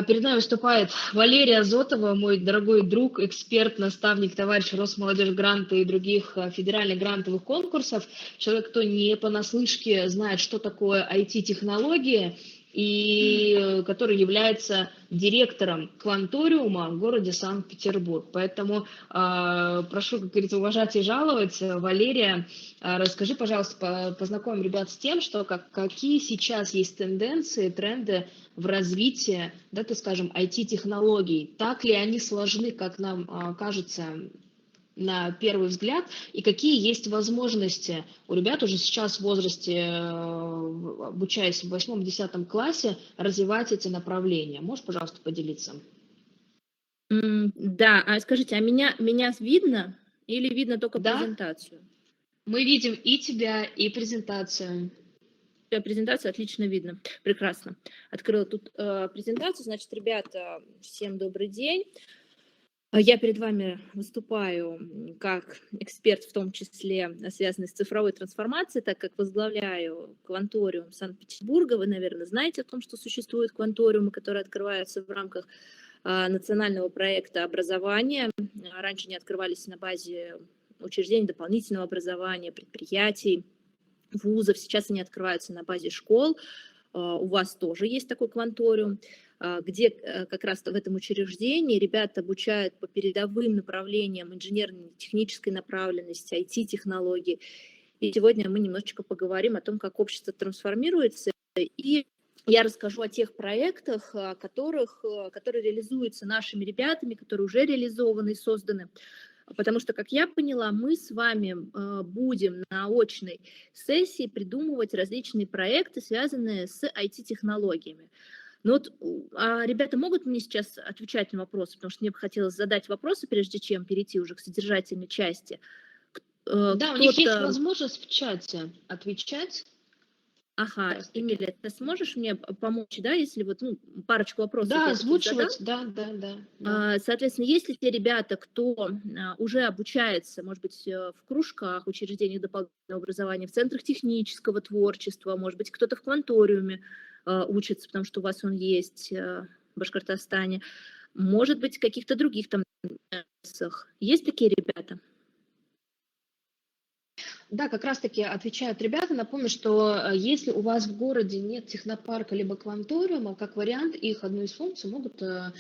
Перед нами выступает Валерия Азотова, мой дорогой друг, эксперт, наставник, товарищ Росмолодежь гранта и других федеральных грантовых конкурсов. Человек, кто не понаслышке знает, что такое IT-технологии, и который является директором Кванториума в городе Санкт-Петербург. Поэтому прошу, как говорится, уважать и жаловать. Валерия, расскажи, пожалуйста, познакомим ребят с тем, что какие сейчас есть тенденции, тренды в развитии, да, так скажем, IT-технологий. Так ли они сложны, как нам кажется на первый взгляд, и какие есть возможности у ребят уже сейчас в возрасте, обучаясь в 8-10 классе, развивать эти направления? Можешь, пожалуйста, поделиться? Да, скажите, а меня видно или видно только Да, презентацию? мы видим и тебя, и презентацию. Презентацию отлично видно, прекрасно. Открыла тут презентацию, значит, ребята, всем добрый день. Я перед вами выступаю как эксперт, в том числе связанный с цифровой трансформацией, так как возглавляю Кванториум Санкт-Петербурга. Вы, наверное, знаете о том, что существуют кванториумы, которые открываются в рамках национального проекта образования. Раньше они открывались на базе учреждений дополнительного образования, предприятий, вузов. Сейчас они открываются на базе школ. У вас тоже есть такой кванториум, где как раз в этом учреждении ребята обучают по передовым направлениям инженерно-технической направленности, IT-технологий. И сегодня мы немножечко поговорим о том, как общество трансформируется. И я расскажу о тех проектах, которые реализуются нашими ребятами, которые уже реализованы и созданы. Потому что, как я поняла, мы с вами будем на очной сессии придумывать различные проекты, связанные с IT-технологиями. Но вот ребята могут мне сейчас отвечать на вопросы, потому что мне бы хотелось задать вопросы, прежде чем перейти уже к содержательной части. Да, у них есть возможность в чате отвечать. Ага, Эмилия, ты сможешь мне помочь, да, если вот парочку вопросов да, я озвучивать, задам? Да. Соответственно, есть ли те ребята, кто уже обучается, может быть, в кружках, учреждениях дополнительного образования, в центрах технического творчества, может быть, кто-то в кванториуме учится, потому что у вас он есть в Башкортостане, может быть, в каких-то других там есть такие ребята? Да, как раз-таки отвечают ребята. Напомню, что если у вас в городе нет технопарка либо кванториума, как вариант, их одну из функций могут на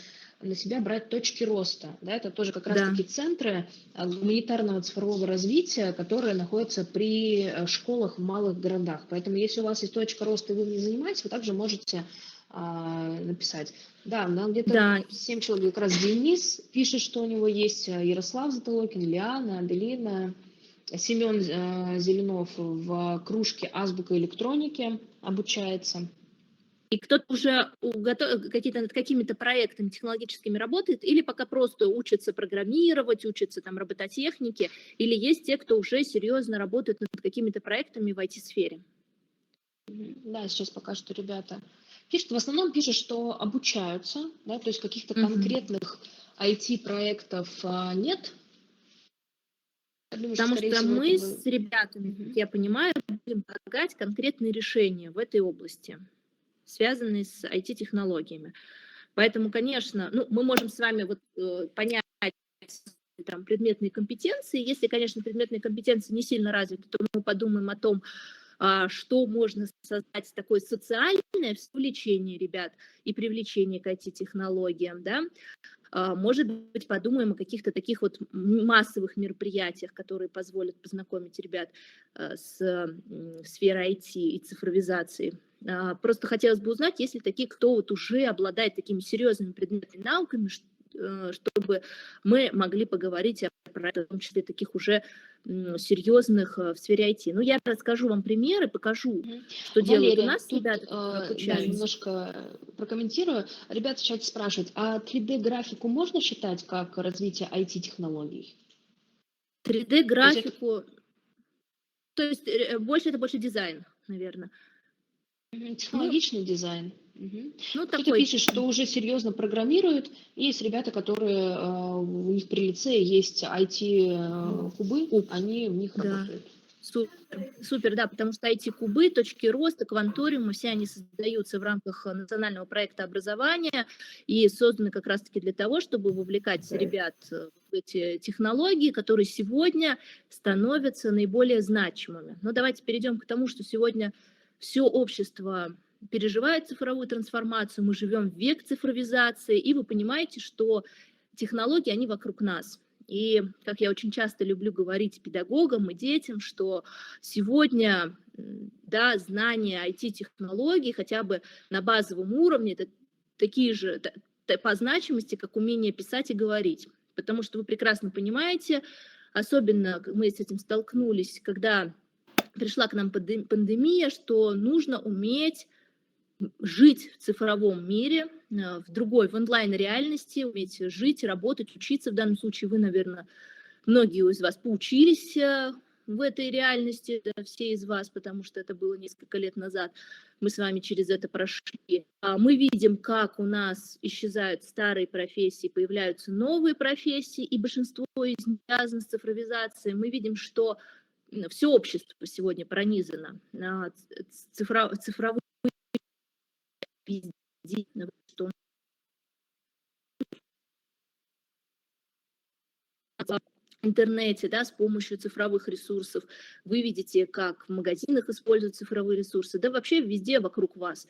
себя брать точки роста. Да, это тоже как раз-таки центры гуманитарного цифрового развития, которые находятся при школах в малых городах. Поэтому если у вас есть точка роста и вы в ней занимаетесь, вы также можете написать. Да, где-то 7 человек. Как раз Денис пишет, что у него есть, Ярослав Затолокин, Лиана, Аделина, Семен Зеленов в кружке «Азбука электроники» обучается. И кто-то уже над какими-то проектами технологическими работает, или пока просто учится программировать, учится там робототехнике, или есть те, кто уже серьезно работает над какими-то проектами в IT-сфере? Да, сейчас пока что ребята пишут, в основном пишут, что обучаются, да, то есть каких-то конкретных IT-проектов нет. Потому что мы с ребятами, как я понимаю, будем предлагать конкретные решения в этой области, связанные с IT-технологиями. Поэтому, конечно, мы можем с вами понять там предметные компетенции. Если, конечно, предметные компетенции не сильно развиты, то мы подумаем о том, что можно создать такое социальное вовлечение ребят и привлечение к IT-технологиям, да. Может быть, подумаем о каких-то таких вот массовых мероприятиях, которые позволят познакомить ребят с сферой IT и цифровизации. Просто хотелось бы узнать, есть ли такие, кто вот уже обладает такими серьезными предметными науками, чтобы мы могли поговорить о проектах, в том числе таких уже серьезных в сфере IT. Я расскажу вам примеры, покажу, что делают у нас ребята, которые обучаются. Я немножко прокомментирую. Ребята в чате спрашивают, а 3D-графику можно считать как развитие IT-технологий? 3D-графику, то есть это больше дизайн, наверное. Технологичный дизайн. Кто-то такой... пишет, что уже серьезно программируют. Есть ребята, которые у них при лице есть IT-кубы, они в них работают. Супер, супер, да, потому что IT-кубы, точки роста, кванториумы, все они создаются в рамках национального проекта образования и созданы как раз-таки для того, чтобы вовлекать ребят в эти технологии, которые сегодня становятся наиболее значимыми. Но давайте перейдем к тому, что сегодня все общество переживает цифровую трансформацию, мы живем в век цифровизации, и вы понимаете, что технологии, они вокруг нас. И, как я очень часто люблю говорить педагогам и детям, что сегодня, да, знания IT-технологий хотя бы на базовом уровне, это такие же по значимости, как умение писать и говорить. Потому что вы прекрасно понимаете, особенно мы с этим столкнулись, когда пришла к нам пандемия, что нужно уметь жить в цифровом мире, в онлайн-реальности, уметь жить, работать, учиться. В данном случае вы, наверное, многие из вас поучились в этой реальности, да, все из вас, потому что это было несколько лет назад. Мы с вами через это прошли. Мы видим, как у нас исчезают старые профессии, появляются новые профессии, и большинство из них связано с цифровизацией. Мы видим, что все общество сегодня пронизано цифровым везде, что в интернете, да, с помощью цифровых ресурсов. Вы видите, как в магазинах используют цифровые ресурсы, да вообще везде вокруг вас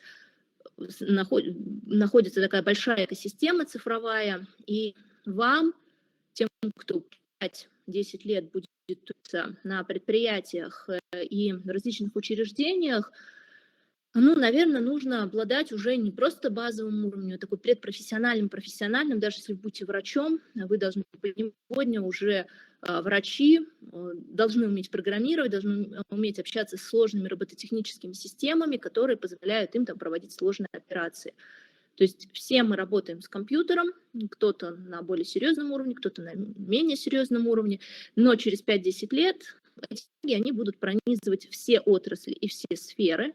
находится такая большая экосистема цифровая, и вам, тем, кто 5-10 лет будет учиться на предприятиях и различных учреждениях, ну, наверное, нужно обладать уже не просто базовым уровнем, а такой предпрофессиональным, профессиональным. Даже если вы будете врачом, вы должны понимать, сегодня уже врачи должны уметь программировать, должны уметь общаться с сложными робототехническими системами, которые позволяют им там проводить сложные операции. То есть все мы работаем с компьютером, кто-то на более серьезном уровне, кто-то на менее серьезном уровне, но через 5-10 лет эти технологии, они будут пронизывать все отрасли и все сферы,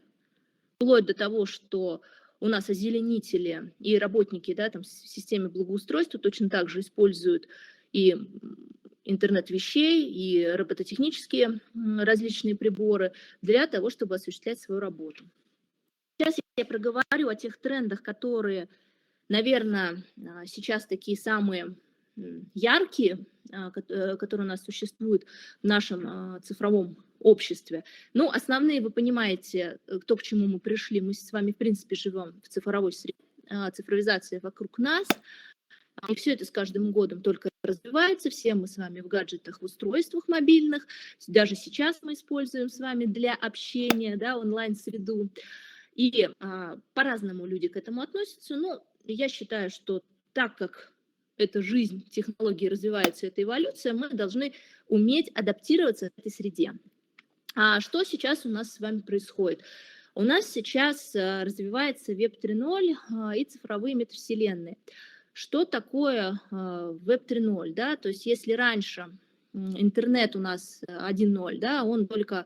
вплоть до того, что у нас озеленители и работники, да, там, в системе благоустройства точно так же используют и интернет вещей, и робототехнические различные приборы для того, чтобы осуществлять свою работу. Сейчас я проговорю о тех трендах, которые, наверное, сейчас такие самые яркие, которые у нас существуют в нашем цифровом обществе. Ну, основные, вы понимаете, то, к чему мы пришли. Мы с вами, в принципе, живем в цифровой среде, цифровизация вокруг нас. И все это с каждым годом только развивается. Все мы с вами в гаджетах, в устройствах мобильных. Даже сейчас мы используем с вами для общения, да, онлайн-среду. И по-разному люди к этому относятся. Но я считаю, что так как эта жизнь, технологии развиваются, эта эволюция, мы должны уметь адаптироваться к этой среде. А что сейчас у нас с вами происходит? У нас сейчас развивается Web 3.0 и цифровые метавселенные. Что такое Web 3.0? Да? То есть если раньше интернет у нас 1.0, да, он только,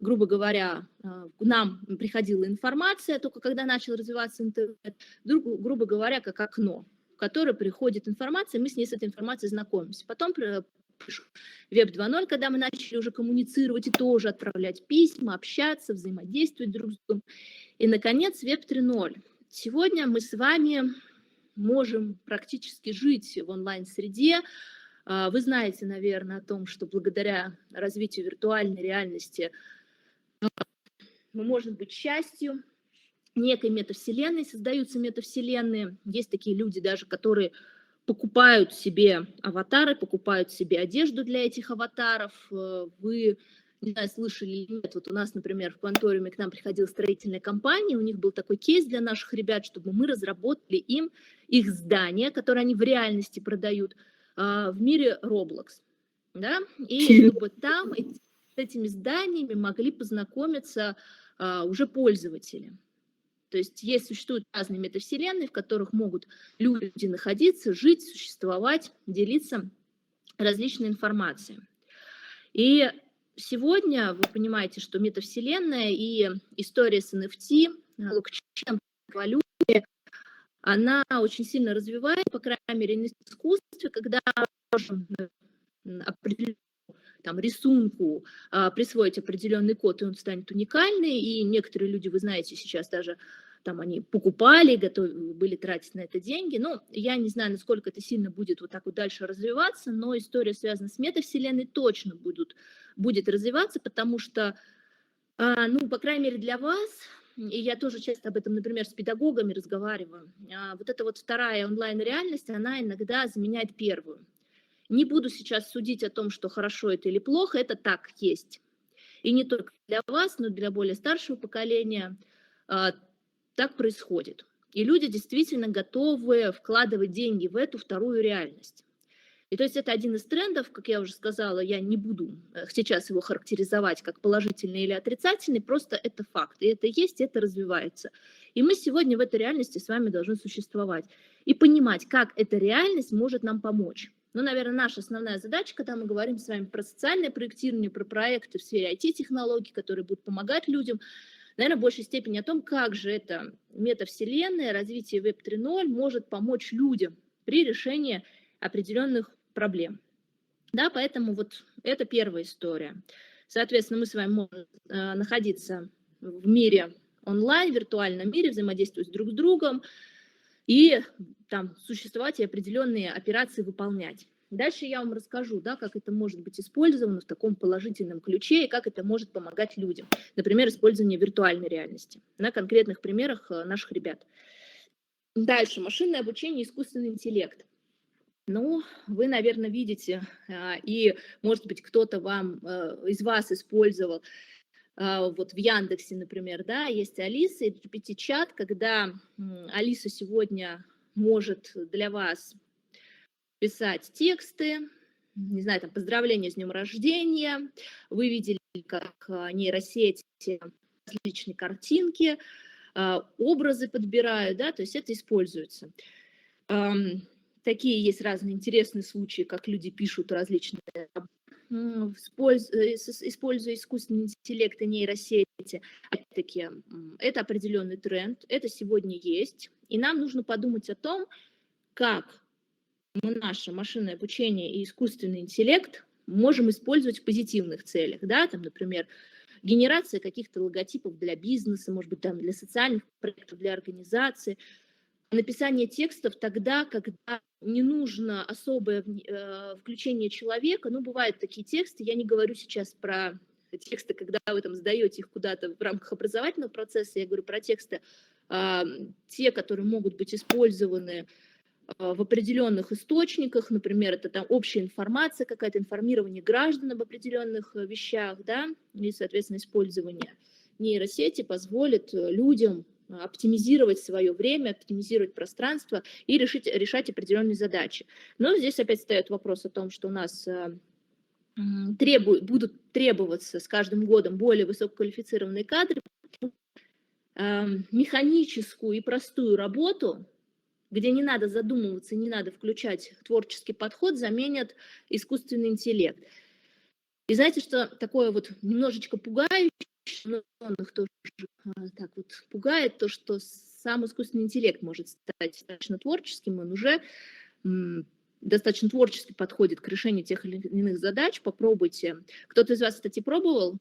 грубо говоря, к нам приходила информация, только когда начал развиваться интернет, грубо говоря, как окно, в которое приходит информация, мы с ней, с этой информацией знакомимся. Потом Web 2.0, когда мы начали уже коммуницировать и тоже отправлять письма, общаться, взаимодействовать друг с другом. И, наконец, Web 3.0. Сегодня мы с вами можем практически жить в онлайн-среде. Вы знаете, наверное, о том, что благодаря развитию виртуальной реальности мы можем быть частью некой метавселенной, создаются метавселенные. Есть такие люди даже, которые покупают себе аватары, покупают себе одежду для этих аватаров. Вы, не знаю, слышали или нет, вот у нас, например, в Кванториуме к нам приходила строительная компания, у них был такой кейс для наших ребят, чтобы мы разработали им их здания, которые они в реальности продают, в мире Roblox. Да? И чтобы там с этими зданиями могли познакомиться уже пользователи. То есть существуют разные метавселенные, в которых могут люди находиться, жить, существовать, делиться различной информацией. И сегодня вы понимаете, что метавселенная и история с NFT, блокчейном, валютой, она очень сильно развивается, по крайней мере, в искусстве, когда можем определить там, рисунку присвоить определенный код, и он станет уникальный, и некоторые люди, вы знаете, сейчас даже там они покупали, готовы были тратить на это деньги. Ну, я не знаю, насколько это сильно будет вот так вот дальше развиваться, но история, связанная с метавселенной, точно будет развиваться, потому что, ну, по крайней мере, для вас, и я тоже часто об этом, например, с педагогами разговариваю, вот эта вот вторая онлайн-реальность, она иногда заменяет первую. Не буду сейчас судить о том, что хорошо это или плохо, это так есть. И не только для вас, но и для более старшего поколения так происходит. И люди действительно готовы вкладывать деньги в эту вторую реальность. И то есть это один из трендов, как я уже сказала, я не буду сейчас его характеризовать как положительный или отрицательный, просто это факт. И это есть, это развивается. И мы сегодня в этой реальности с вами должны существовать. И понимать, как эта реальность может нам помочь. Ну, наверное, наша основная задача, когда мы говорим с вами про социальное проектирование, про проекты в сфере IT-технологий, которые будут помогать людям, наверное, в большей степени о том, как же эта метавселенная, развитие Web 3.0 может помочь людям при решении определенных проблем. Да, поэтому вот это первая история. Соответственно, мы с вами можем находиться в мире онлайн, в виртуальном мире, взаимодействовать друг с другом и там существовать и определенные операции выполнять. Дальше я вам расскажу, да, как это может быть использовано в таком положительном ключе и как это может помогать людям. Например, использование виртуальной реальности на конкретных примерах наших ребят. Дальше. Машинное обучение, искусственный интеллект. Ну, вы, наверное, видите, и, может быть, кто-то из вас использовал, вот в Яндексе, например, да, есть Алиса и GPT-чат, когда Алиса сегодня может для вас писать тексты, не знаю, там, поздравления с днем рождения, вы видели, как нейросети различные картинки, образы подбирают, да, то есть это используется. Такие есть разные интересные случаи, как люди пишут различные, используя искусственный интеллект и нейросети. Опять-таки, это определенный тренд, это сегодня есть, и нам нужно подумать о том, как мы наше машинное обучение и искусственный интеллект можем использовать в позитивных целях, да, там, например, генерация каких-то логотипов для бизнеса, может быть, там, для социальных проектов, для организации, написание текстов тогда, когда не нужно особое включение человека. Ну, бывают такие тексты, я не говорю сейчас про тексты, когда вы там сдаете их куда-то в рамках образовательного процесса, я говорю про тексты, те, которые могут быть использованы в определенных источниках, например, это там общая информация, какая-то информирование граждан об определенных вещах, да, и, соответственно, использование нейросети позволит людям оптимизировать свое время, оптимизировать пространство и решать определенные задачи. Но здесь опять встает вопрос о том, что у нас будут требоваться с каждым годом более высококвалифицированные кадры, механическую и простую работу, где не надо задумываться, не надо включать творческий подход, заменят искусственный интеллект. И знаете, что такое вот немножечко пугающее, но их тоже так вот пугает, то, что сам искусственный интеллект может стать достаточно творческим, он уже достаточно творчески подходит к решению тех или иных задач. Попробуйте. Кто-то из вас, кстати, пробовал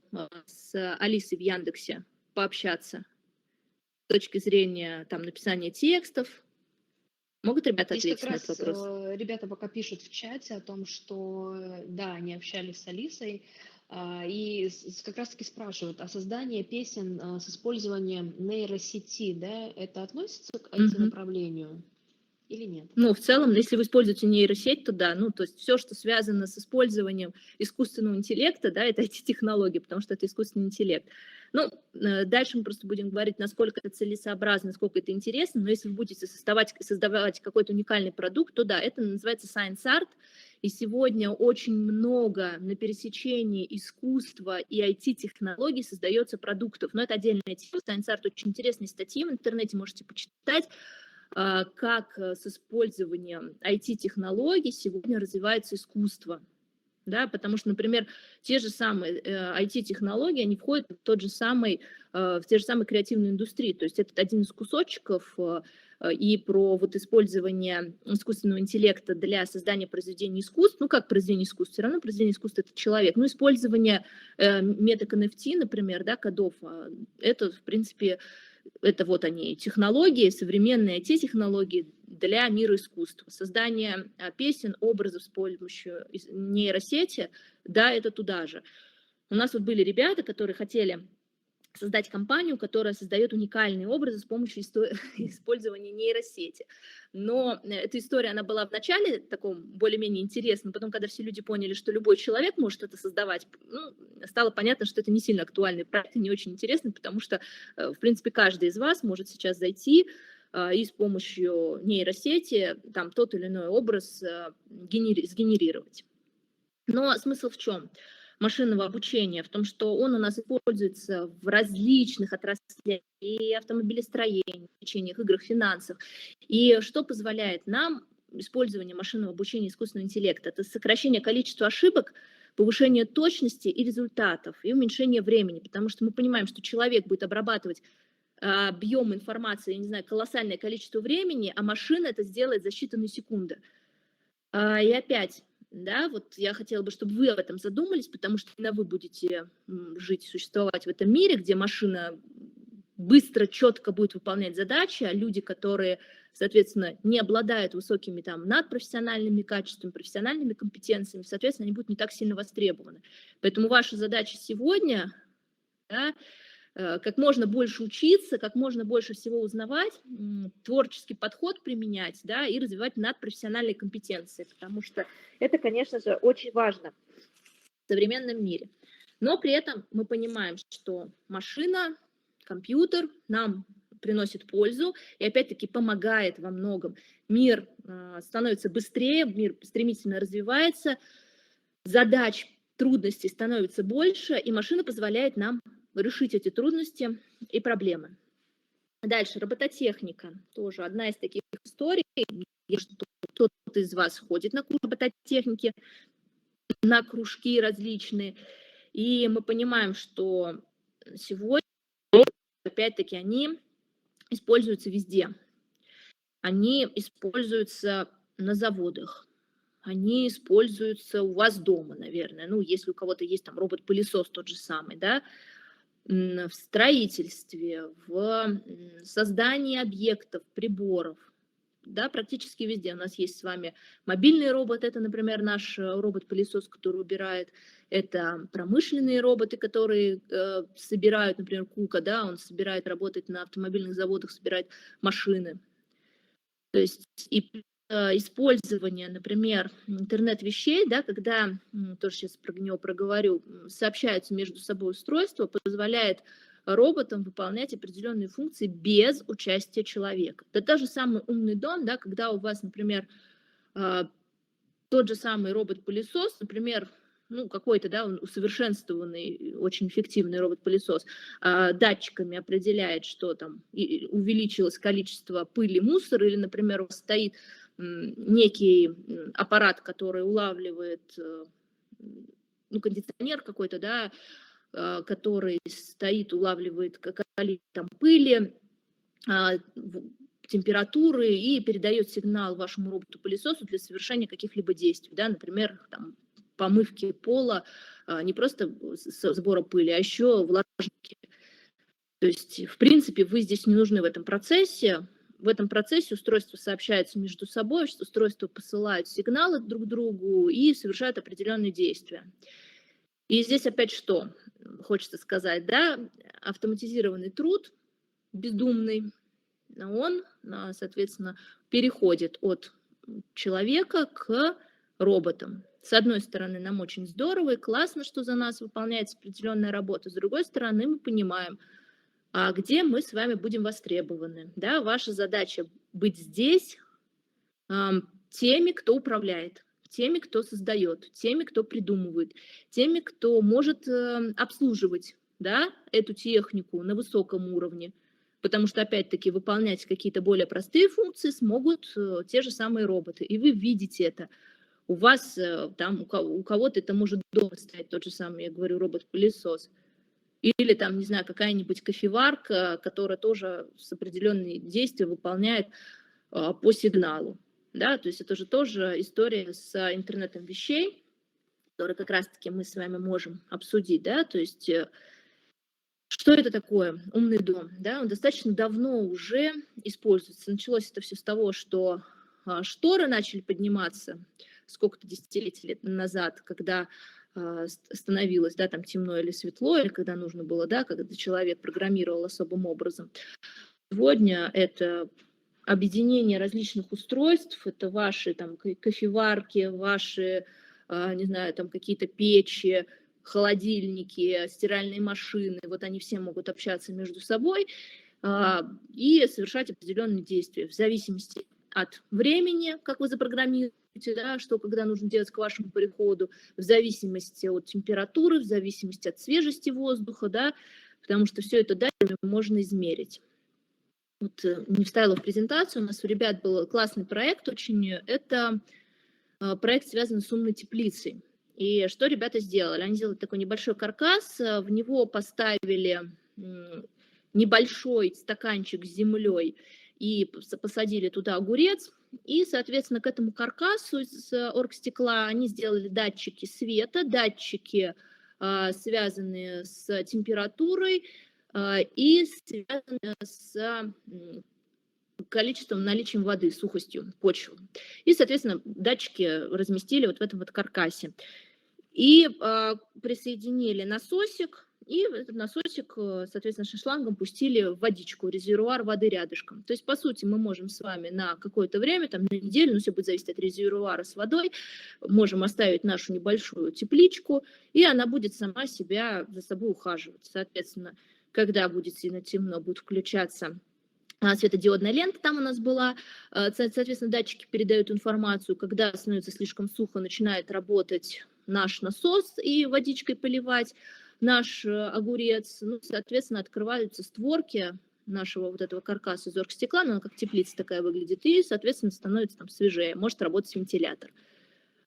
с Алисой в Яндексе пообщаться с точки зрения там, написания текстов? Могут ребята Здесь ответить как на этот раз вопрос? ребята пока пишут в чате о том, что да, они общались с Алисой, и как раз таки спрашивают, а создание песен с использованием нейросети, да, это относится к IT-направлению или нет? Ну, в целом, если вы используете нейросеть, то да, ну, то есть все, что связано с использованием искусственного интеллекта, да, это эти технологии, потому что это искусственный интеллект. Ну, дальше мы просто будем говорить, насколько это целесообразно, насколько это интересно, но если вы будете создавать какой-то уникальный продукт, то да, это называется science art, и сегодня очень много на пересечении искусства и IT-технологий создается продуктов, но это отдельная тема, science art очень интересные статьи в интернете, можете почитать, как с использованием IT-технологий сегодня развивается искусство. Да, потому что, например, те же самые IT-технологии, они входят в те же самые креативные индустрии. То есть это один из кусочков и про вот использование искусственного интеллекта для создания произведений искусств. Ну, как произведение искусств? Все равно произведение искусства — это человек. Ну, использование меток NFT, например, да, кодов, это, в принципе, это вот они, технологии, современные IT-технологии для мира искусства. Создание песен, образов с помощью нейросети, да, это туда же. У нас вот были ребята, которые хотели создать компанию, которая создает уникальные образы с помощью использования нейросети. Но эта история, она была вначале таком более-менее интересной, потом, когда все люди поняли, что любой человек может это создавать, ну, стало понятно, что это не сильно актуальный проект и не очень интересный, потому что, в принципе, каждый из вас может сейчас зайти и с помощью нейросети там тот или иной образ сгенерировать. Но смысл в чем? Машинного обучения, в том, что он у нас используется в различных отраслях, и автомобилестроении, обучениях, играх, финансах. И что позволяет нам использование машинного обучения искусственного интеллекта? Это сокращение количества ошибок, повышение точности и результатов, и уменьшение времени, потому что мы понимаем, что человек будет обрабатывать объем информации, я не знаю, колоссальное количество времени, а машина это сделает за считанные секунды. И опять, да, вот я хотела бы, чтобы вы об этом задумались, потому что именно вы будете жить, существовать в этом мире, где машина быстро, четко будет выполнять задачи, а люди, которые, соответственно, не обладают высокими там надпрофессиональными качествами, профессиональными компетенциями, соответственно, они будут не так сильно востребованы. Поэтому ваша задача сегодня, да, как можно больше учиться, как можно больше всего узнавать, творческий подход применять, да, и развивать надпрофессиональные компетенции, потому что это, конечно же, очень важно в современном мире. Но при этом мы понимаем, что машина, компьютер нам приносит пользу и опять-таки помогает во многом. Мир становится быстрее, мир стремительно развивается, задач, трудностей становится больше, и машина позволяет нам решить эти трудности и проблемы. Дальше, робототехника. Тоже одна из таких историй. Кто-то из вас ходит на курс робототехники, на кружки различные. И мы понимаем, что сегодня, опять-таки, они используются везде. Они используются на заводах. Они используются у вас дома, наверное. Ну, если у кого-то есть там робот-пылесос тот же самый, да, в строительстве, в создании объектов, приборов, да, практически везде. У нас есть с вами мобильный робот, это, например, наш робот-пылесос, который убирает, это промышленные роботы, которые собирают, например, Кука, да, он собирает, работает на автомобильных заводах, собирает машины. То есть и использование, например, интернет-вещей, да, когда, тоже сейчас про него проговорю, сообщаются между собой устройства, позволяет роботам выполнять определенные функции без участия человека. Это тот же самый умный дом, да, когда у вас, например, тот же самый робот-пылесос, например, ну, какой-то, да, усовершенствованный, очень эффективный робот-пылесос, датчиками определяет, что там увеличилось количество пыли, мусора, или, например, у вас стоит некий аппарат, который улавливает, ну, кондиционер какой-то, да, который стоит, улавливает количество там пыли, температуры и передает сигнал вашему роботу-пылесосу для совершения каких-либо действий, да, например, там, помывки пола, не просто сбора пыли, а еще влажники. То есть, в принципе, вы здесь не нужны в этом процессе. В этом процессе устройства сообщаются между собой, устройства посылают сигналы друг другу и совершают определенные действия. И здесь опять что хочется сказать, да, автоматизированный труд, бездумный, он, соответственно, переходит от человека к роботам. С одной стороны, нам очень здорово и классно, что за нас выполняется определенная работа. С другой стороны, мы понимаем, где мы с вами будем востребованы. Да? Ваша задача быть здесь теми, кто управляет, теми, кто создает, теми, кто придумывает, теми, кто может обслуживать, да, эту технику на высоком уровне. Потому что, опять-таки, выполнять какие-то более простые функции смогут те же самые роботы. И вы видите это. у вас там, у кого-то это может дома стоять, тот же самый, я говорю, робот-пылесос. Или там, не знаю, какая-нибудь кофеварка, которая тоже с определенные действия выполняет по сигналу. Да? То есть это же тоже история с интернетом вещей, который как раз-таки мы с вами можем обсудить, да, то есть что это такое умный дом, да, он достаточно давно уже используется. Началось это все с того, что шторы начали подниматься сколько-то десятилетий назад, когда становилось, да, там темно или светло, или когда нужно было, да, когда человек программировал особым образом. Сегодня это объединение различных устройств, это ваши там кофеварки, ваши, не знаю, там какие-то печи, холодильники, стиральные машины, вот они все могут общаться между собой и совершать определенные действия в зависимости от времени, как вы запрограммируете, да, что когда нужно делать к вашему приходу, в зависимости от температуры, в зависимости от свежести воздуха, да, потому что все это датчиками можно измерить. Вот не вставила в презентацию, у нас у ребят был классный проект очень, это проект связан с умной теплицей. И что ребята сделали? Они сделали такой небольшой каркас, в него поставили небольшой стаканчик с землей и посадили туда огурец. И, соответственно, к этому каркасу из оргстекла они сделали датчики света, датчики, связанные с температурой, и связаны с наличием воды, сухостью почвы. И, соответственно, датчики разместили вот в этом вот каркасе. И присоединили насосик, и этот насосик, соответственно, шлангом пустили в водичку, резервуар воды рядышком. То есть, по сути, мы можем с вами на какое-то время, там, на неделю, но все будет зависеть от резервуара с водой, можем оставить нашу небольшую тепличку, и она будет сама себя за собой ухаживать. Соответственно, когда будет сильно темно, будет включаться светодиодная лента там у нас была, соответственно, датчики передают информацию, когда становится слишком сухо, начинает работать наш насос и водичкой поливать наш огурец, ну, соответственно, открываются створки нашего вот этого каркаса из оргстекла, она как теплица такая выглядит, и, соответственно, становится там свежее, может работать вентилятор.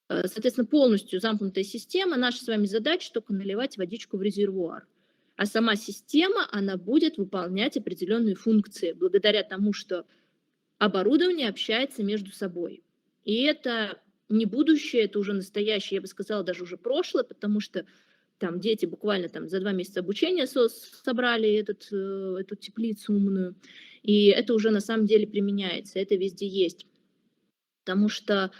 Соответственно, полностью замкнутая система, наша с вами задача только наливать водичку в резервуар. А сама система, она будет выполнять определенные функции, благодаря тому, что оборудование общается между собой. И это не будущее, это уже настоящее, я бы сказала, даже уже прошлое, потому что там дети буквально там за 2 месяца обучения собрали эту теплицу умную, и это уже на самом деле применяется, это везде есть. Потому что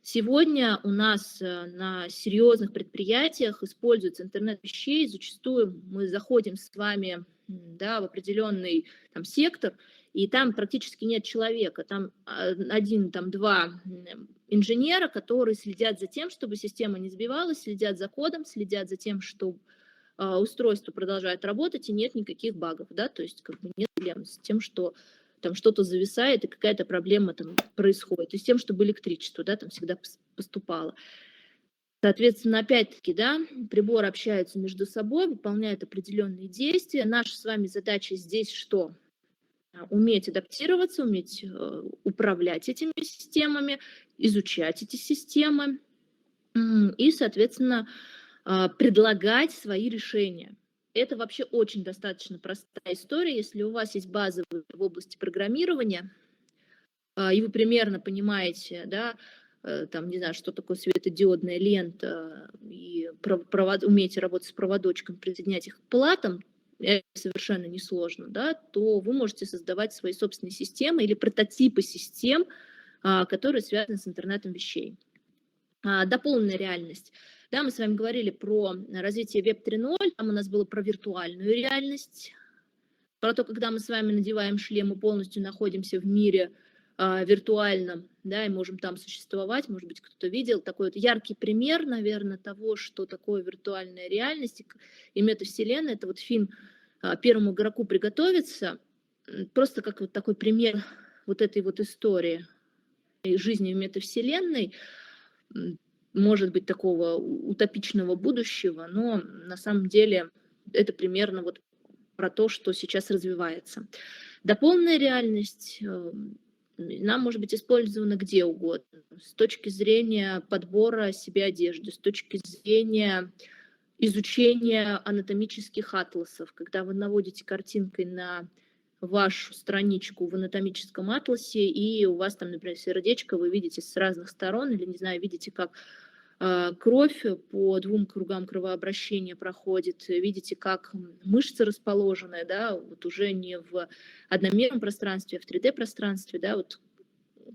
сегодня у нас на серьезных предприятиях используется интернет вещей. Зачастую мы заходим с вами, да, в определенный там сектор, и там практически нет человека. Там один, там два инженера, которые следят за тем, чтобы система не сбивалась, следят за кодом, следят за тем, что устройство продолжает работать и нет никаких багов, да, то есть как бы нет проблем с тем, что там что-то зависает и какая-то проблема там происходит, и с тем, чтобы электричество, да, там всегда поступало. Соответственно, опять-таки, да, приборы общаются между собой, выполняют определенные действия. Наша с вами задача здесь что? Уметь адаптироваться, уметь управлять этими системами, изучать эти системы и, соответственно, предлагать свои решения. Это вообще очень достаточно простая история. Если у вас есть базовые в области программирования, и вы примерно понимаете, да, там, не знаю, что такое светодиодная лента, и умеете работать с проводочком, присоединять их к платам, это совершенно несложно, да, то вы можете создавать свои собственные системы или прототипы систем, которые связаны с интернетом вещей. Дополненная реальность. Да, мы с вами говорили про развитие Web 3.0, там у нас было про виртуальную реальность, про то, когда мы с вами надеваем шлем и полностью находимся в мире виртуальном, да, и можем там существовать, может быть, кто-то видел, такой вот яркий пример, наверное, того, что такое виртуальная реальность и метавселенная, это вот фильм «Первому игроку приготовиться», просто как вот такой пример вот этой вот истории жизни в метавселенной, может быть, такого утопичного будущего, но на самом деле это примерно вот про то, что сейчас развивается. Дополненная реальность, она может быть использована где угодно. С точки зрения подбора себе одежды, с точки зрения изучения анатомических атласов. Когда вы наводите картинкой на вашу страничку в анатомическом атласе, и у вас там, например, сердечко вы видите с разных сторон, или, не знаю, видите, как кровь по 2 кругам кровообращения проходит, видите, как мышцы расположены, да, вот уже не в одномерном пространстве, а в 3D-пространстве, да, вот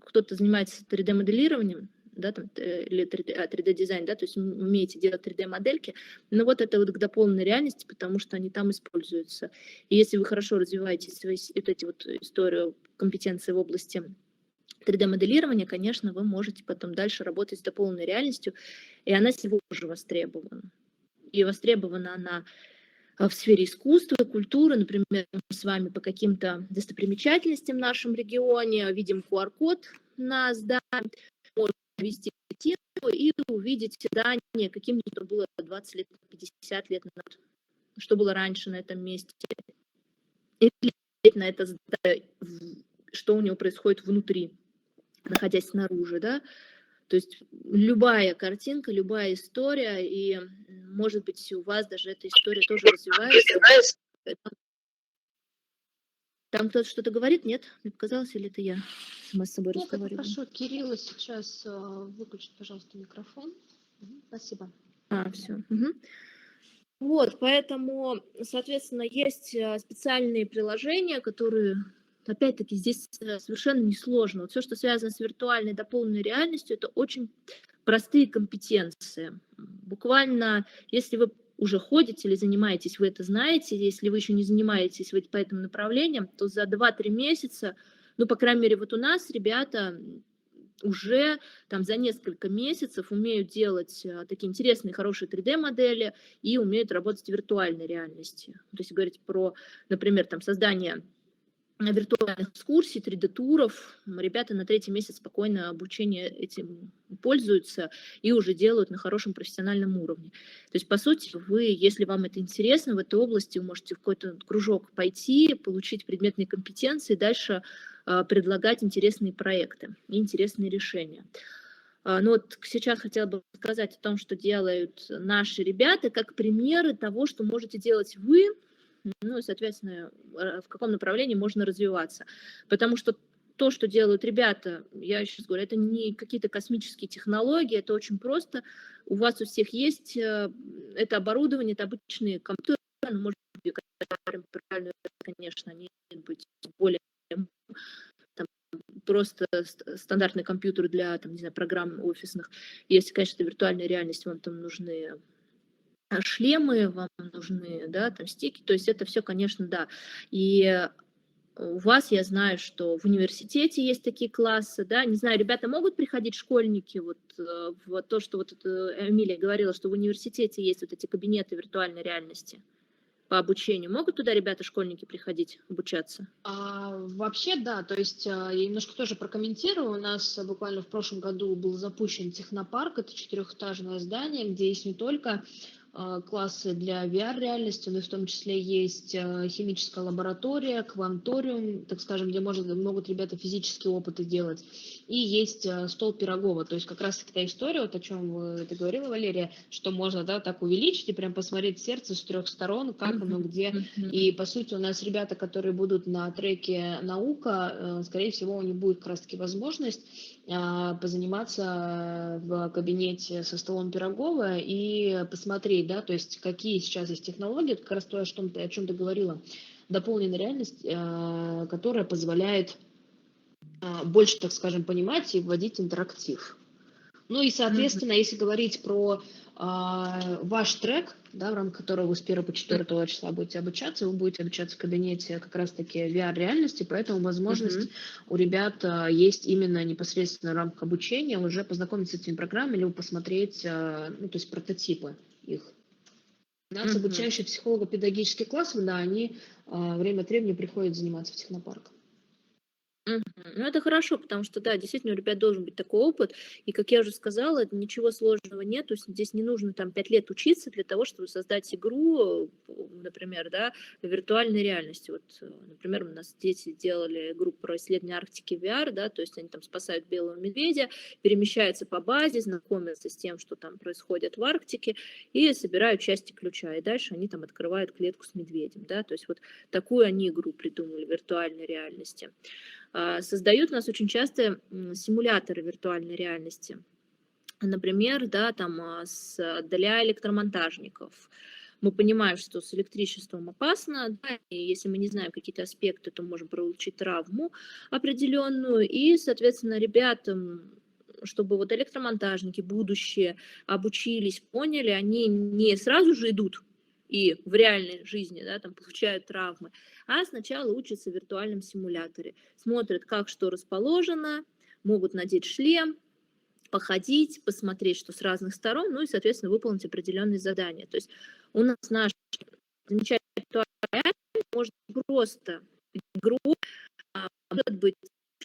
кто-то занимается 3D-моделированием, да, там, или 3D-дизайн, да, то есть умеете делать 3D-модельки, но вот это вот к дополненной реальности, потому что они там используются. И если вы хорошо развиваете свои, вот эти вот историю, компетенции в области 3D-моделирования, конечно, вы можете потом дальше работать с дополненной реальностью, и она сегодня уже востребована. И востребована она в сфере искусства, культуры, например, мы с вами по каким-то достопримечательностям в нашем регионе видим QR-код на здании, можно ввести тему и увидеть здание, каким то было 20 лет, 50 лет назад, что было раньше на этом месте, и на это здание, что у него происходит внутри, находясь снаружи, да. То есть любая картинка, любая история, и, может быть, у вас даже эта история тоже развивается. Там кто-то что-то говорит, нет? Мне показалось, или это я сама с собой Нет, я разговариваю? попрошу Кирилла сейчас выключить, пожалуйста, микрофон. Спасибо. Все. Вот, поэтому, соответственно, есть специальные приложения, которые, опять-таки, здесь совершенно несложно. Вот все, что связано с виртуальной дополненной реальностью, это очень простые компетенции. Буквально, если вы уже ходите или занимаетесь, вы это знаете. Если вы еще не занимаетесь по этому направлению, то за 2-3 месяца, ну, по крайней мере, вот у нас ребята уже там за несколько месяцев умеют делать такие интересные, хорошие 3D-модели и умеют работать в виртуальной реальности. То есть говорить про, например, там создание виртуальных экскурсий, 3D-туров. Ребята на 3-й месяц спокойно обучение этим пользуются и уже делают на хорошем профессиональном уровне. То есть, по сути, вы, если вам это интересно в этой области, вы можете в какой-то кружок пойти, получить предметные компетенции, дальше предлагать интересные проекты и интересные решения. Ну вот сейчас хотела бы сказать о том, что делают наши ребята, как примеры того, что можете делать вы, ну и, соответственно, в каком направлении можно развиваться. Потому что то, что делают ребята, я сейчас говорю, это не какие-то космические технологии, это очень просто. У вас у всех есть это оборудование, это обычные компьютеры, ну, может быть, правильно, конечно, они могут быть более там, просто стандартный компьютер для, там, не знаю, программ офисных. Если, конечно, это виртуальная реальность, вам там нужны шлемы, вам нужны, да, там стики, то есть это все, конечно, да. И у вас, я знаю, что в университете есть такие классы, да, не знаю, ребята могут приходить, школьники, вот в то, что вот Эмилия говорила, что в университете есть вот эти кабинеты виртуальной реальности по обучению. Могут туда ребята, школьники, приходить обучаться? Вообще, да, то есть я немножко тоже прокомментирую. У нас буквально в прошлом году был запущен технопарк, это 4-этажное здание, где есть не только классы для VR-реальности, но и в том числе есть химическая лаборатория, кванториум, так скажем, где могут ребята физические опыты делать. И есть стол Пирогова, то есть как раз та история, вот о чем ты говорила, Валерия, что можно, да, так увеличить и прям посмотреть сердце с 3 сторон, как оно, где. И по сути у нас ребята, которые будут на треке наука, скорее всего, у них будет как раз-таки возможность позаниматься в кабинете со столом Пирогова и посмотреть, да, то есть какие сейчас есть технологии, это как раз то, о чем ты говорила, дополненная реальность, которая позволяет больше, так скажем, понимать и вводить интерактив. Ну и, соответственно, если говорить про ваш трек, да, в рамках которого вы с 1 по 4 числа будете обучаться, вы будете обучаться в кабинете как раз-таки VR-реальности, поэтому возможность у ребят есть именно непосредственно в рамках обучения уже познакомиться с этими программами, либо посмотреть, ну, то есть прототипы их. У нас обучающие психолого-педагогические классы, да, они время от времени приходят заниматься в технопарк. Ну, это хорошо, потому что, да, действительно, у ребят должен быть такой опыт. И, как я уже сказала, ничего сложного нет. То есть здесь не нужно там 5 лет учиться для того, чтобы создать игру, например, да, в виртуальной реальности. Вот, например, у нас дети делали игру про исследование Арктики в VR, да, то есть они там спасают белого медведя, перемещаются по базе, знакомятся с тем, что там происходит в Арктике, и собирают части ключа. И дальше они там открывают клетку с медведем, да, то есть вот такую они игру придумали в виртуальной реальности. Создают у нас очень часто симуляторы виртуальной реальности. Например, да, там, для электромонтажников. Мы понимаем, что с электричеством опасно, да, и если мы не знаем какие-то аспекты, то можем получить травму определенную. И, соответственно, ребятам, чтобы вот электромонтажники будущее обучились, поняли, они не сразу же идут и в реальной жизни, да, там получают травмы, а сначала учатся в виртуальном симуляторе, смотрят, как что расположено, могут надеть шлем, походить, посмотреть, что с разных сторон, ну и, соответственно, выполнить определенные задания. То есть у нас наш замечательный виртуальный может просто игру, может быть,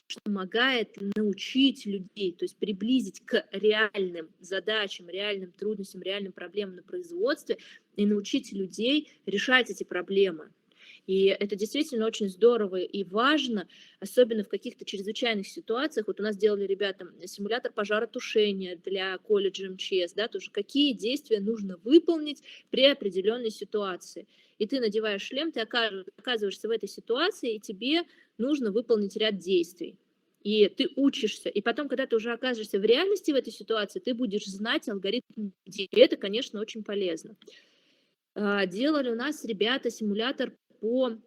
что помогает научить людей, то есть приблизить к реальным задачам, реальным трудностям, реальным проблемам на производстве и научить людей решать эти проблемы. И это действительно очень здорово и важно, особенно в каких-то чрезвычайных ситуациях. Вот у нас делали ребята симулятор пожаротушения для колледжа МЧС, да, тоже какие действия нужно выполнить при определенной ситуации. И ты надеваешь шлем, ты оказываешься в этой ситуации, и тебе нужно выполнить ряд действий. И ты учишься. И потом, когда ты уже окажешься в реальности в этой ситуации, ты будешь знать алгоритм действий. И это, конечно, очень полезно. Делали у нас ребята симулятор по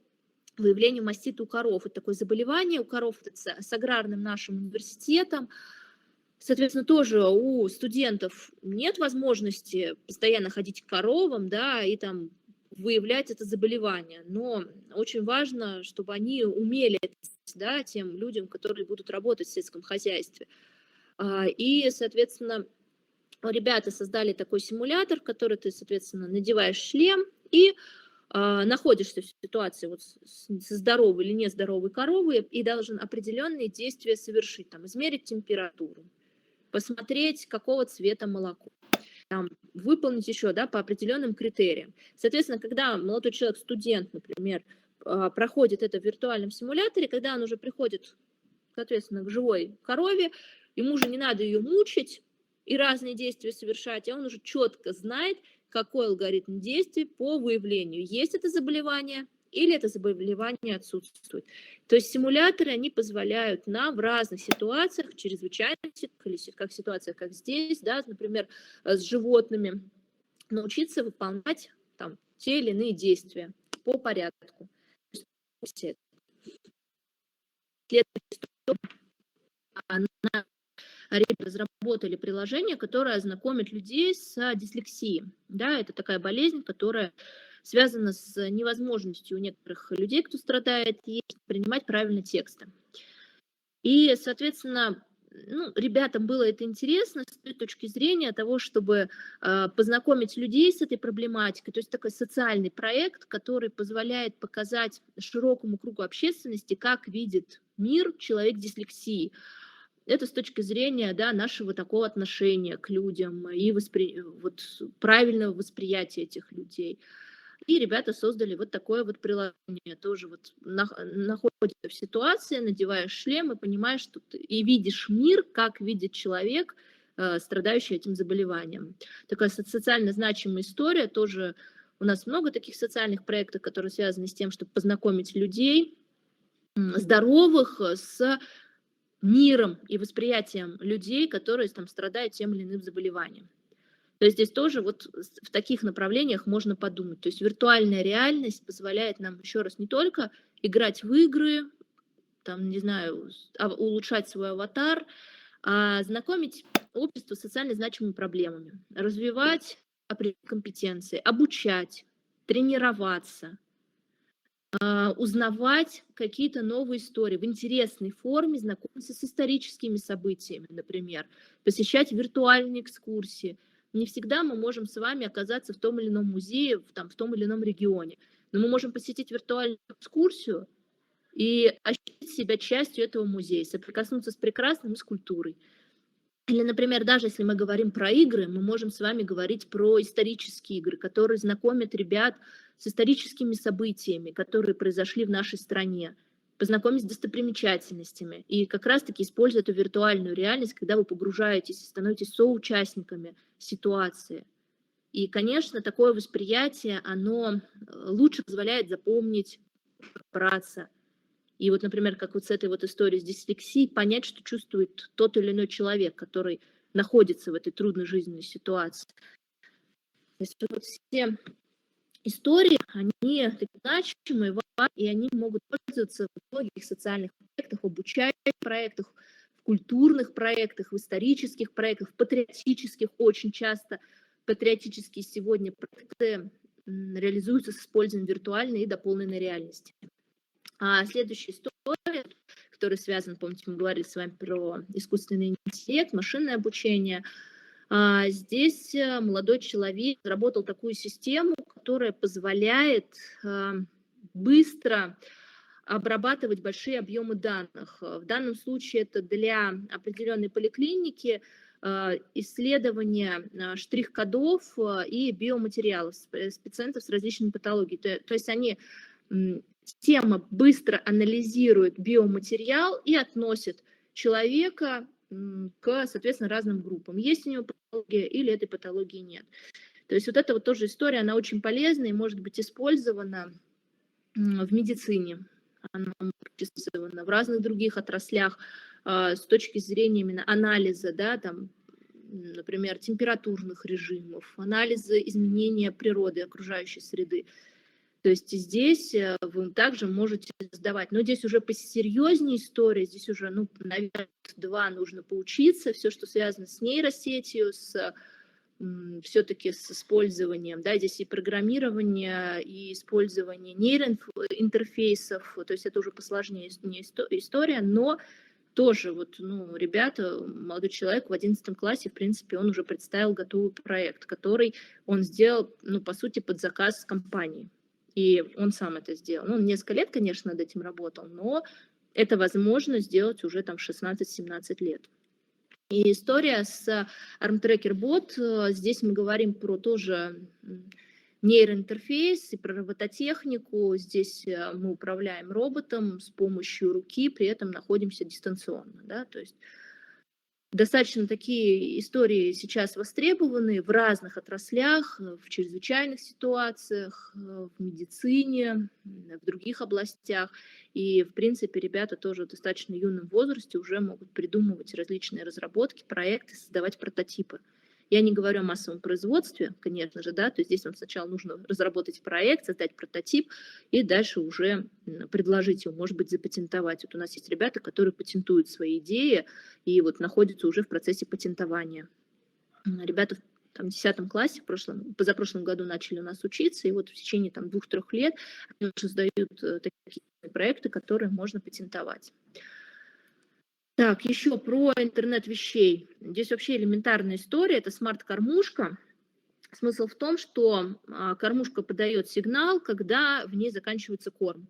выявлению мастита у коров. Это такое заболевание у коров с аграрным нашим университетом. Соответственно, тоже у студентов нет возможности постоянно ходить к коровам, да, и там выявлять это заболевание. Но очень важно, чтобы они умели это, да, тем людям, которые будут работать в сельском хозяйстве. И, соответственно, ребята создали такой симулятор, в который ты, соответственно, надеваешь шлем и находишься в ситуации вот со здоровой или нездоровой коровой и должен определенные действия совершить, там, измерить температуру, посмотреть, какого цвета молоко, там, выполнить еще, да, по определенным критериям. Соответственно, когда молодой человек, студент, например, проходит это в виртуальном симуляторе, когда он уже приходит, соответственно, к живой корове, ему уже не надо ее мучить и разные действия совершать, а он уже четко знает, какой алгоритм действий по выявлению, есть это заболевание или это заболевание отсутствует. То есть симуляторы, они позволяют нам в разных ситуациях, чрезвычайных или как ситуациях, как здесь, да, например, с животными, научиться выполнять там те или иные действия по порядку. Разработали приложение, которое знакомит людей с дислексией. Да, это такая болезнь, которая связана с невозможностью у некоторых людей, кто страдает, принимать правильно тексты. И, соответственно, ну, ребятам было это интересно с той точки зрения того, чтобы познакомить людей с этой проблематикой. То есть такой социальный проект, который позволяет показать широкому кругу общественности, как видит мир человек с дислексией. Это с точки зрения, да, нашего такого отношения к людям и вот, правильного восприятия этих людей. И ребята создали вот такое вот приложение. Тоже вот находишься в ситуации, надеваешь шлем и понимаешь, что ты и видишь мир, как видит человек, страдающий этим заболеванием. Такая социально значимая история. Тоже у нас много таких социальных проектов, которые связаны с тем, чтобы познакомить людей здоровых с миром и восприятием людей, которые там страдают тем или иным заболеванием. То есть здесь тоже вот в таких направлениях можно подумать. То есть виртуальная реальность позволяет нам еще раз не только играть в игры, там, не знаю, улучшать свой аватар, а знакомить общество с социально значимыми проблемами, развивать компетенции, обучать, тренироваться, узнавать какие-то новые истории в интересной форме, знакомиться с историческими событиями, например, посещать виртуальные экскурсии. Не всегда мы можем с вами оказаться в том или ином музее, в том или ином регионе, но мы можем посетить виртуальную экскурсию и ощутить себя частью этого музея, соприкоснуться с прекрасным и с культурой. Или, например, даже если мы говорим про игры, мы можем с вами говорить про исторические игры, которые знакомят ребят с историческими событиями, которые произошли в нашей стране, познакомить с достопримечательностями. И как раз-таки используя эту виртуальную реальность, когда вы погружаетесь и становитесь соучастниками ситуации. И, конечно, такое восприятие, оно лучше позволяет запомнить, браться. И вот, например, как вот с этой вот историей с дислексией, понять, что чувствует тот или иной человек, который находится в этой трудной жизненной ситуации. То есть вот все истории, они такие значимые, и они могут пользоваться в многих социальных проектах, обучающих проектах, в культурных проектах, в исторических проектах, в патриотических очень часто. Патриотические сегодня проекты реализуются с использованием виртуальной и дополненной реальности. А следующая история, которая связана, помните, мы говорили с вами про искусственный интеллект, машинное обучение. Здесь молодой человек разработал такую систему, которая позволяет быстро обрабатывать большие объемы данных. В данном случае это для определенной поликлиники исследование штрих-кодов и биоматериалов пациентов с различными патологиями. То есть они система быстро анализирует биоматериал и относит человека к, соответственно, разным группам. Есть у него патология или этой патологии нет. То есть вот эта вот тоже история, она очень полезна и может быть использована в медицине, она может быть использована в разных других отраслях с точки зрения именно анализа, да, там, например, температурных режимов, анализа изменения природы, окружающей среды. То есть здесь вы также можете сдавать. Но здесь уже посерьезнее история, здесь уже, ну, наверное, 2 нужно поучиться, все, что связано с нейросетью, все-таки с использованием, да, здесь и программирование, и использование нейроинтерфейсов, то есть это уже посложнее история, но тоже вот, ну, ребята, молодой человек в 11 классе, в принципе, он уже представил готовый проект, который он сделал, ну, по сути, под заказ компании. И он сам это сделал. Ну, он несколько лет, конечно, над этим работал, но это возможно сделать уже там в 16-17 лет. И история с ArmTracker Bot, здесь мы говорим про тоже нейроинтерфейс и про робототехнику. Здесь мы управляем роботом с помощью руки, при этом находимся дистанционно. Да? То есть достаточно такие истории сейчас востребованы в разных отраслях, в чрезвычайных ситуациях, в медицине, в других областях. И, в принципе, ребята тоже в достаточно юном возрасте уже могут придумывать различные разработки, проекты, создавать прототипы. Я не говорю о массовом производстве, конечно же, да, то есть здесь вам сначала нужно разработать проект, создать прототип и дальше уже предложить его, может быть, запатентовать. Вот у нас есть ребята, которые патентуют свои идеи и вот находятся уже в процессе патентования. Ребята в 10 классе, позапрошлом году начали у нас учиться, и вот в течение 2-3 лет они уже создают такие проекты, которые можно патентовать. Так, еще про интернет вещей. Здесь вообще элементарная история, это смарт-кормушка. Смысл в том, что кормушка подает сигнал, когда в ней заканчивается корм.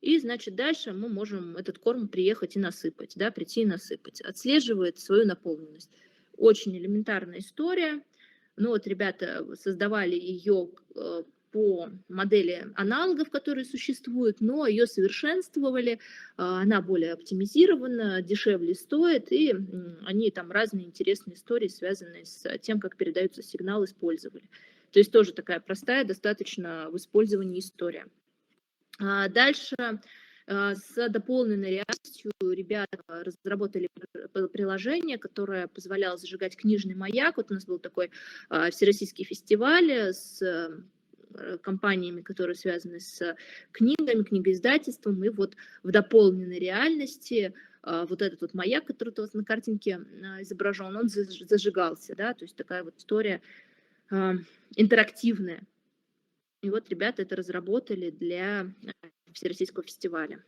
И, значит, дальше мы можем этот корм приехать и насыпать, да, прийти и насыпать. Отслеживает свою наполненность. Очень элементарная история. Ну вот ребята создавали ее по модели аналогов, которые существуют, но ее совершенствовали, она более оптимизирована, дешевле стоит, и они там разные интересные истории, связанные с тем, как передаются сигналы, использовали. То есть тоже такая простая достаточно в использовании история. Дальше с дополненной реальностью ребята разработали приложение, которое позволяло зажигать книжный маяк. Вот у нас был такой всероссийский фестиваль с компаниями, которые связаны с книгами, книгоиздательством, и вот в дополненной реальности вот этот вот маяк, который у вас на картинке изображен, он зажигался, да, то есть такая вот история интерактивная. И вот ребята это разработали для Всероссийского фестиваля.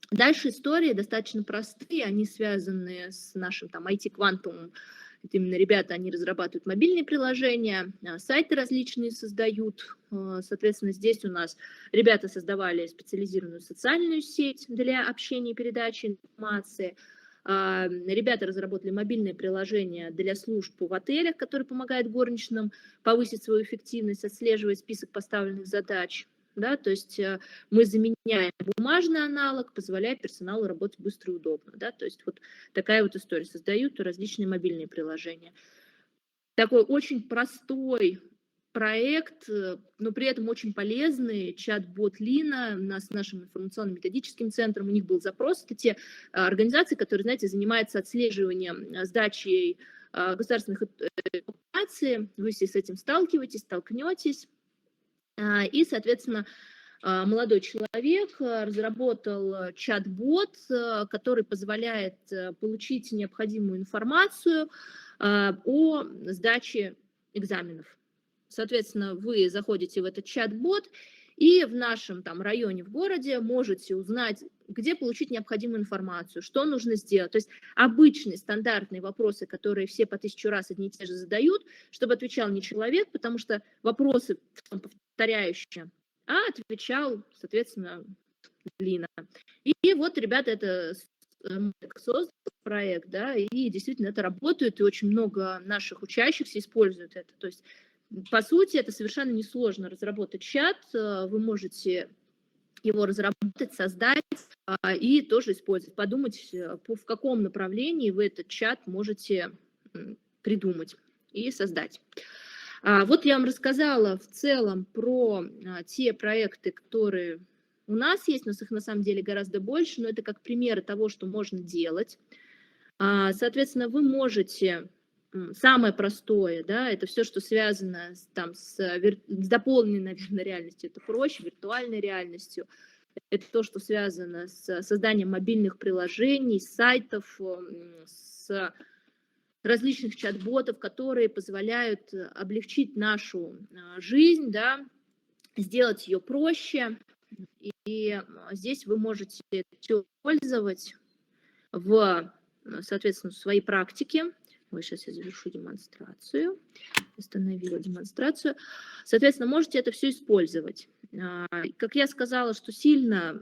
Дальше истории достаточно простые, они связаны с нашим там IT-квантовым Это именно ребята, они разрабатывают мобильные приложения, сайты различные создают. Соответственно, здесь у нас ребята создавали специализированную социальную сеть для общения и передачи информации. Ребята разработали мобильное приложение для служб в отелях, которое помогает горничным повысить свою эффективность, отслеживать список поставленных задач. Да, то есть мы заменяем бумажный аналог, позволяя персоналу работать быстро и удобно. Да, то есть вот такая вот история. Создают различные мобильные приложения. Такой очень простой проект, но при этом очень полезный, чат-бот Лина, с нашим информационно-методическим центром. У них был запрос. Это те организации, которые, знаете, занимаются отслеживанием сдачи государственных информаций. Вы все с этим столкнетесь. И, соответственно, молодой человек разработал чат-бот, который позволяет получить необходимую информацию о сдаче экзаменов. Соответственно, вы заходите в этот чат-бот и в нашем там районе, в городе можете узнать, где получить необходимую информацию, что нужно сделать. То есть обычные стандартные вопросы, которые все по 1000 раз одни и те же задают, чтобы отвечал не человек, потому что вопросы повторяющие, а отвечал, соответственно, Лина. И вот ребята это создали проект, да, и действительно это работает, и очень много наших учащихся используют это. То есть, по сути, это совершенно несложно разработать чат, вы можете его разработать, создать и тоже использовать. Подумать, в каком направлении вы этот чат можете придумать и создать. Вот я вам рассказала в целом про те проекты, которые у нас есть, но их на самом деле гораздо больше, но это как примеры того, что можно делать. Соответственно, вы можете, самое простое, да, это все, что связано с дополненной, наверное, реальностью, это проще, виртуальной реальностью. Это то, что связано с созданием мобильных приложений, сайтов, с различных чат-ботов, которые позволяют облегчить нашу жизнь, да, сделать ее проще. И здесь вы можете это все использовать соответственно, в своей практике. Сейчас я завершу демонстрацию. Остановила демонстрацию. Соответственно, можете это все использовать. Как я сказала, что сильно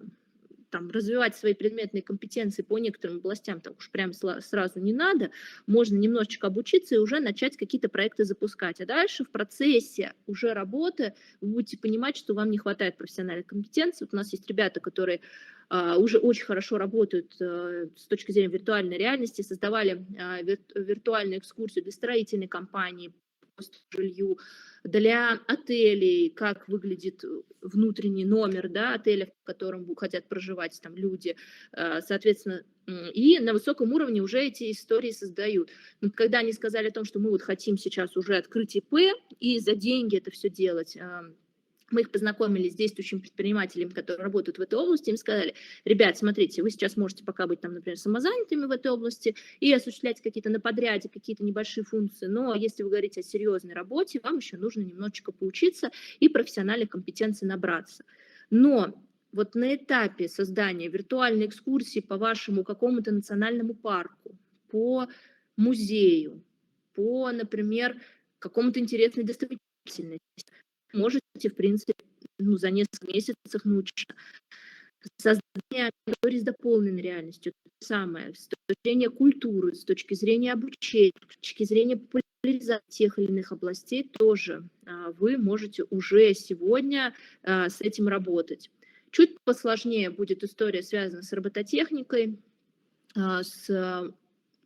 развивать свои предметные компетенции по некоторым областям так уж прям сразу не надо, можно немножечко обучиться и уже начать какие-то проекты запускать. А дальше в процессе уже работы вы будете понимать, что вам не хватает профессиональных компетенций. Вот у нас есть ребята, которые уже очень хорошо работают с точки зрения виртуальной реальности, создавали виртуальную экскурсию для строительной компании, по жилью, для отелей, как выглядит внутренний номер, да, отеля, в котором хотят проживать там люди, соответственно, и на высоком уровне уже эти истории создают. Но когда они сказали о том, что мы вот хотим сейчас уже открыть ИП и за деньги это все делать, мы их познакомили с действующими предпринимателями, которые работают в этой области, им сказали: ребят, смотрите, вы сейчас можете пока быть там, например, самозанятыми в этой области и осуществлять какие-то на подряде, какие-то небольшие функции, но если вы говорите о серьезной работе, вам еще нужно немножечко поучиться и профессиональных компетенций набраться. Но вот на этапе создания виртуальной экскурсии по вашему какому-то национальному парку, по музею, по, например, какому-то интересной достопримечательности, можете, в принципе, за несколько месяцев научиться. Создание истории с дополненной реальностью, то самое, с точки зрения культуры, с точки зрения обучения, с точки зрения популяризации тех или иных областей, тоже вы можете уже сегодня с этим работать. Чуть посложнее будет история, связанная с робототехникой, с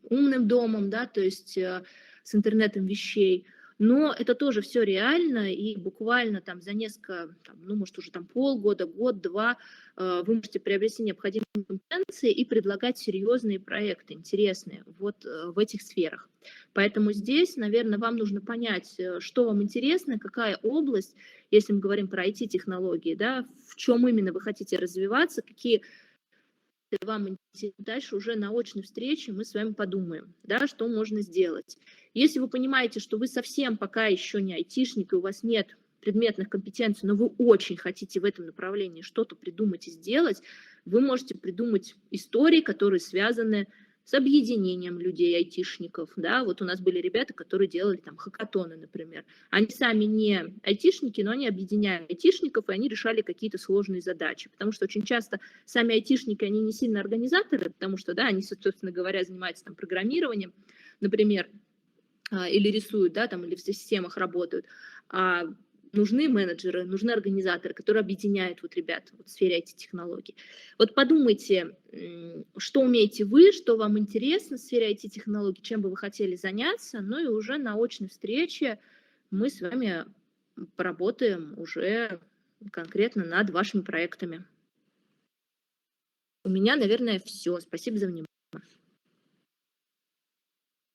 умным домом, да, то есть с интернетом вещей. Но это тоже все реально, и буквально за несколько, может уже полгода, год-два, вы можете приобрести необходимые компетенции и предлагать серьезные проекты, интересные, вот в этих сферах. Поэтому здесь, наверное, вам нужно понять, что вам интересно, какая область, если мы говорим про IT-технологии, да, в чем именно вы хотите развиваться, какие вам интересно. Дальше уже на очной встрече мы с вами подумаем, да, что можно сделать. Если вы понимаете, что вы совсем пока еще не айтишник, и у вас нет предметных компетенций, но вы очень хотите в этом направлении что-то придумать и сделать, вы можете придумать истории, которые связаны с объединением людей, айтишников, да, вот у нас были ребята, которые делали там хакатоны, например. Они сами не айтишники, но они объединяли айтишников, и они решали какие-то сложные задачи, потому что очень часто сами айтишники, они не сильно организаторы, потому что, да, они, собственно говоря, занимаются там программированием, например, или рисуют, да, там, или в системах работают, а нужны менеджеры, нужны организаторы, которые объединяют вот ребят вот в сфере IT-технологий. Вот подумайте, что умеете вы, что вам интересно в сфере IT-технологий, чем бы вы хотели заняться, ну и уже на очной встрече мы с вами поработаем уже конкретно над вашими проектами. У меня, наверное, все. Спасибо за внимание.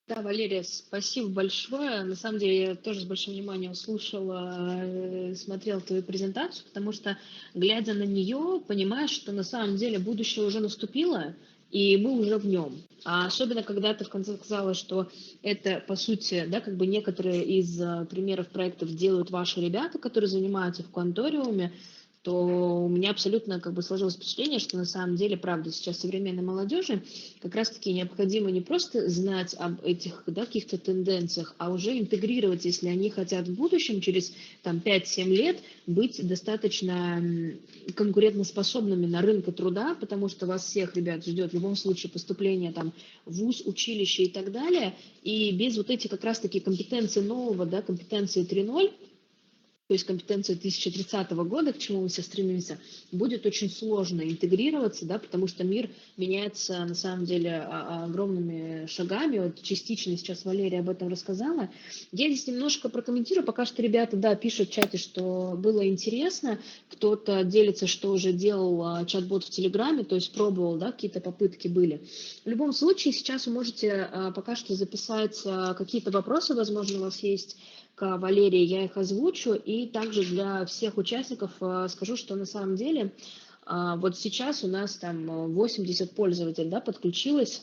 Да, Валерия, спасибо большое. На самом деле, я тоже с большим вниманием слушала, смотрела твою презентацию, потому что, глядя на нее, понимаешь, что на самом деле будущее уже наступило, и мы уже в нем. А особенно, когда ты в конце сказала, что это, по сути, да, как бы некоторые из примеров проектов делают ваши ребята, которые занимаются в конториуме, то у меня абсолютно как бы сложилось впечатление, что на самом деле, правда, сейчас современной молодежи как раз-таки необходимо не просто знать об этих, да, каких-то тенденциях, а уже интегрировать, если они хотят в будущем, через там, 5-7 лет, быть достаточно конкурентоспособными на рынке труда, потому что вас всех, ребят, ждет в любом случае поступление там, в вуз, училище и так далее, и без вот этих как раз-таки компетенций нового, да, компетенции 3.0, то есть компетенцию 2030 года, к чему мы все стремимся, будет очень сложно интегрироваться, да, потому что мир меняется на самом деле огромными шагами. Вот частично сейчас Валерия об этом рассказала. Я здесь немножко прокомментирую. Пока что ребята, да, пишут в чате, что было интересно. Кто-то делится, что уже делал чат-бот в Телеграме, то есть пробовал, да, какие-то попытки были. В любом случае, сейчас вы можете пока что записать какие-то вопросы, возможно, у вас есть к Валерии, я их озвучу, и также для всех участников скажу, что на самом деле вот сейчас у нас там 80 пользователей, да, подключилось.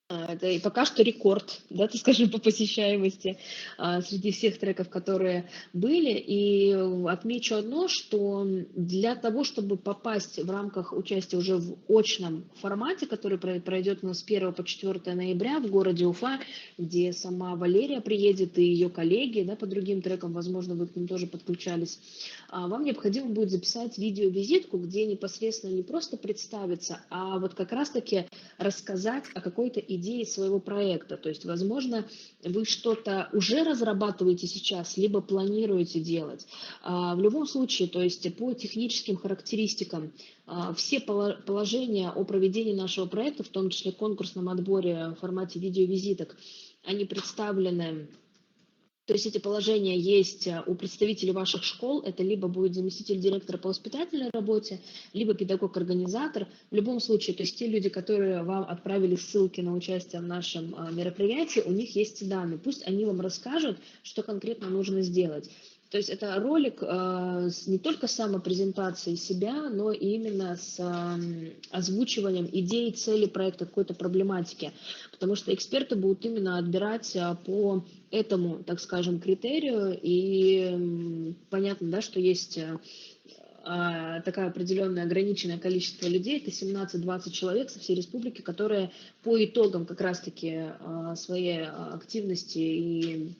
Это и пока что рекорд, да, так скажем, по посещаемости среди всех треков, которые были. И отмечу одно, что для того, чтобы попасть в рамках участия уже в очном формате, который пройдет у нас с 1 по 4 ноября в городе Уфа, где сама Валерия приедет и ее коллеги, да, по другим трекам, возможно, вы к ним тоже подключались, вам необходимо будет записать видеовизитку, где непосредственно не просто представиться, а вот как раз-таки рассказать о какой-то идеи своего проекта. То есть, возможно, вы что-то уже разрабатываете сейчас, либо планируете делать. В любом случае, то есть по техническим характеристикам, все положения о проведении нашего проекта, в том числе конкурсном отборе в формате видеовизиток, они представлены. То есть эти положения есть у представителей ваших школ, это либо будет заместитель директора по воспитательной работе, либо педагог-организатор. В любом случае, то есть те люди, которые вам отправили ссылки на участие в нашем мероприятии, у них есть данные. Пусть они вам расскажут, что конкретно нужно сделать. То есть это ролик не только с самопрезентацией себя, но и именно с озвучиванием идей, целей проекта, какой-то проблематики. Потому что эксперты будут именно отбирать по этому, так скажем, критерию. И понятно, да, что есть такое определенное ограниченное количество людей, это 17-20 человек со всей республики, которые по итогам как раз-таки своей активности и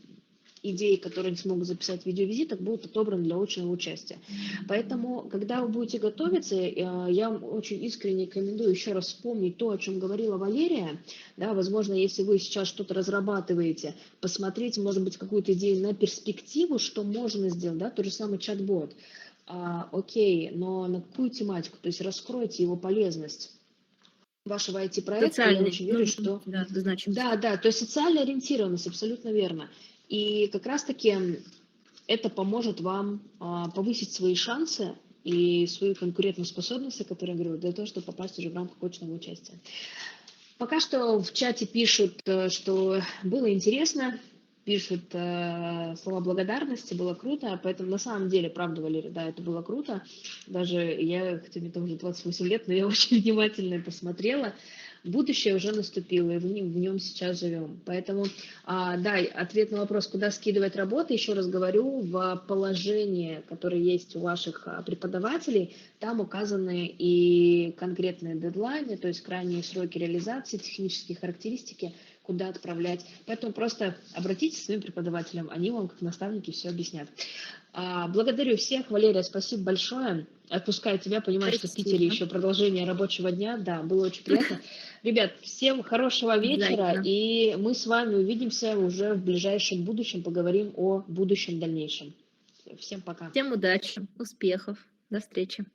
идеи, которые они смогут записать в видеовизитах, будут отобраны для очного участия. Поэтому, когда вы будете готовиться, я вам очень искренне рекомендую еще раз вспомнить то, о чем говорила Валерия. Да, возможно, если вы сейчас что-то разрабатываете, посмотреть, может быть, какую-то идею на перспективу, что можно сделать, да, тот же самый чат-бот. Окей, но на какую тематику? То есть раскройте его полезность вашего IT-проекта. Я очень верю, что... Да, да, то есть социальная ориентированность, абсолютно верно. И как раз-таки это поможет вам повысить свои шансы и свою конкурентоспособность, о которой я говорю, для того, чтобы попасть уже в рамках очного участия. Пока что в чате пишут, что было интересно, пишут слова благодарности, было круто, поэтому на самом деле, правда, Валерия, да, это было круто. Даже я, хотя мне там уже 28 лет, но я очень внимательно посмотрела. Будущее уже наступило, и в нем сейчас живем. Поэтому, да, ответ на вопрос, куда скидывать работы, еще раз говорю, в положении, которое есть у ваших преподавателей, там указаны и конкретные дедлайны, то есть крайние сроки реализации, технические характеристики, куда отправлять. Поэтому просто обратитесь к своим преподавателям, они вам, как наставники, все объяснят. Благодарю всех. Валерия, спасибо большое. Отпускаю тебя, понимаю, что в Питере Спасибо. еще продолжение рабочего дня. Да, было очень приятно. Ребят, всем хорошего вечера, Взаимно. и мы с вами увидимся уже в ближайшем будущем, поговорим о будущем дальнейшем. Всем пока. Всем удачи, успехов, до встречи.